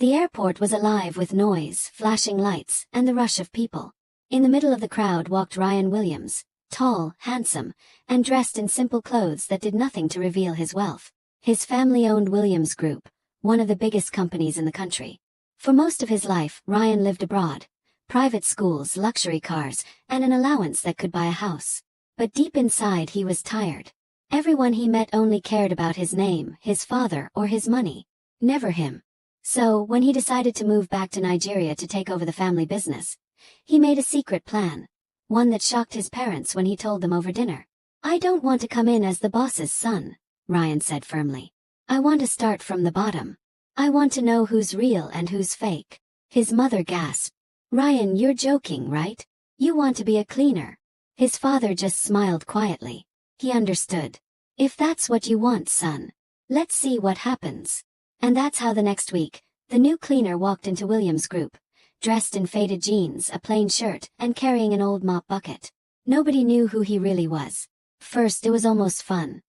The airport was alive with noise, flashing lights, and the rush of people. In the middle of the crowd walked Ryan Williams, tall, handsome, and dressed in simple clothes that did nothing to reveal his wealth. His family owned Williams Group, one of the biggest companies in the country. For most of his life, Ryan lived abroad. Private schools, luxury cars, and an allowance that could buy a house. But deep inside he was tired. Everyone he met only cared about his name, his father, or his money. Never him. So, when he decided to move back to Nigeria to take over the family business, he made a secret plan. One that shocked his parents when he told them over dinner. "I don't want to come in as the boss's son," Ryan said firmly. "I want to start from the bottom. I want to know who's real and who's fake." His mother gasped. "Ryan, you're joking, right? You want to be a cleaner." His father just smiled quietly. He understood. "If that's what you want, son, let's see what happens." And that's how the next week, the new cleaner walked into Williams Group, dressed in faded jeans, a plain shirt, and carrying an old mop bucket. Nobody knew who he really was. First, it was almost fun.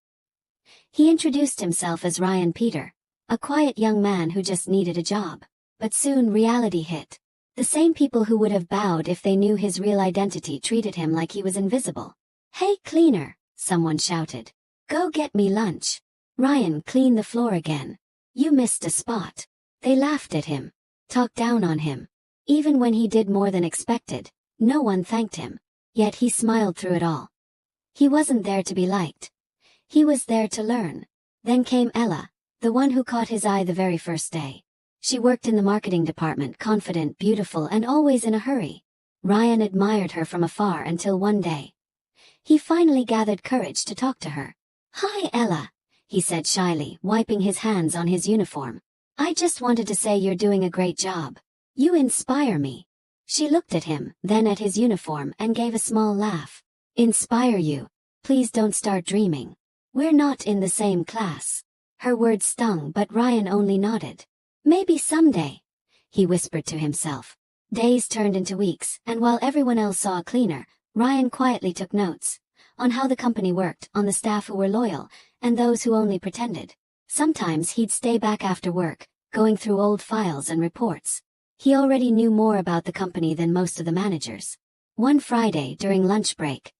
He introduced himself as Ryan Peter, a quiet young man who just needed a job. But soon reality hit. The same people who would have bowed if they knew his real identity treated him like he was invisible. "Hey cleaner," someone shouted. "Go get me lunch." "Ryan, clean the floor again. You missed a spot." They laughed at him, talked down on him. Even when he did more than expected, no one thanked him. Yet he smiled through it all. He wasn't there to be liked. He was there to learn. Then came Ella, the one who caught his eye the very first day. She worked in the marketing department, confident, beautiful, and always in a hurry. Ryan admired her from afar until one day. He finally gathered courage to talk to her. "Hi, Ella," he said shyly, wiping his hands on his uniform. "I just wanted to say you're doing a great job. You inspire me." She looked at him, then at his uniform, and gave a small laugh. "Inspire you? Please don't start dreaming. We're not in the same class." Her words stung, but Ryan only nodded. "Maybe someday," he whispered to himself. Days turned into weeks, and while everyone else saw a cleaner, Ryan quietly took notes on how the company worked, on the staff who were loyal, and those who only pretended. Sometimes he'd stay back after work, going through old files and reports. He already knew more about the company than most of the managers. One Friday, during lunch break,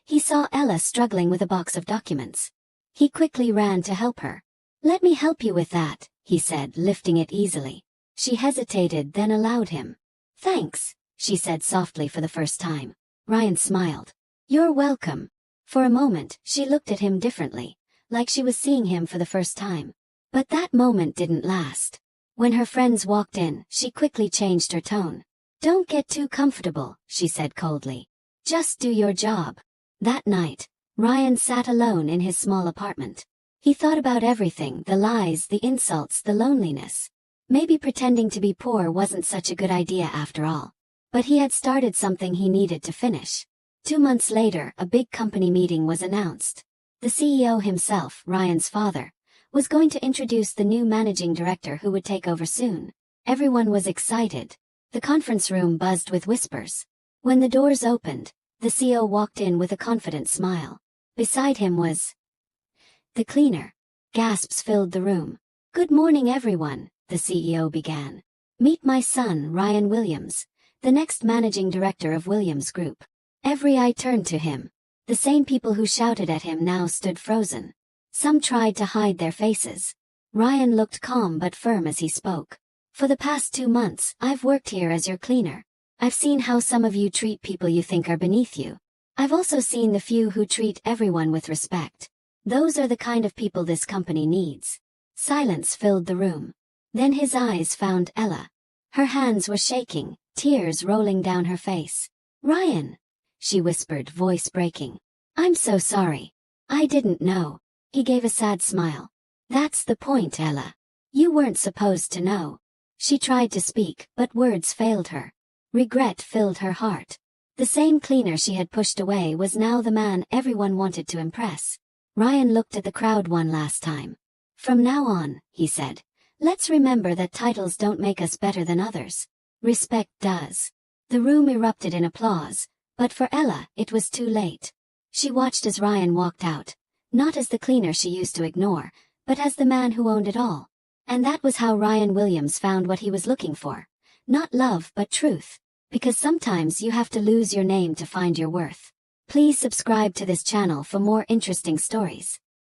he saw Ella struggling with a box of documents. He quickly ran to help her. "Let me help you with that," he said, lifting it easily. She hesitated, then allowed him. "Thanks," she said softly for the first time. Ryan smiled. "You're welcome." For a moment, she looked at him differently, like she was seeing him for the first time. But that moment didn't last. When her friends walked in, she quickly changed her tone. "Don't get too comfortable," she said coldly. "Just do your job." That night, Ryan sat alone in his small apartment. He thought about everything, the lies, the insults, the loneliness. Maybe pretending to be poor wasn't such a good idea after all. But he had started something he needed to finish. 2 months later, a big company meeting was announced. The CEO himself, Ryan's father, was going to introduce the new managing director who would take over soon. Everyone was excited. The conference room buzzed with whispers. When the doors opened, the CEO walked in with a confident smile. Beside him was the cleaner. Gasps filled the room. "Good morning, everyone," the CEO began. "Meet my son, Ryan Williams, the next managing director of Williams Group." Every eye turned to him. The same people who shouted at him now stood frozen. Some tried to hide their faces. Ryan looked calm but firm as he spoke. "For the past 2 months, I've worked here as your cleaner. I've seen how some of you treat people you think are beneath you. I've also seen the few who treat everyone with respect. Those are the kind of people this company needs." Silence filled the room. Then his eyes found Ella. Her hands were shaking, tears rolling down her face. "Ryan," she whispered, voice breaking. "I'm so sorry. I didn't know." He gave a sad smile. "That's the point, Ella. You weren't supposed to know." She tried to speak, but words failed her. Regret filled her heart. The same cleaner she had pushed away was now the man everyone wanted to impress. Ryan looked at the crowd one last time. "From now on," he said, "let's remember that titles don't make us better than others. Respect does." The room erupted in applause, but for Ella, it was too late. She watched as Ryan walked out, not as the cleaner she used to ignore, but as the man who owned it all. And that was how Ryan Williams found what he was looking for. Not love but truth. Because sometimes you have to lose your name to find your worth. Please subscribe to this channel for more interesting stories.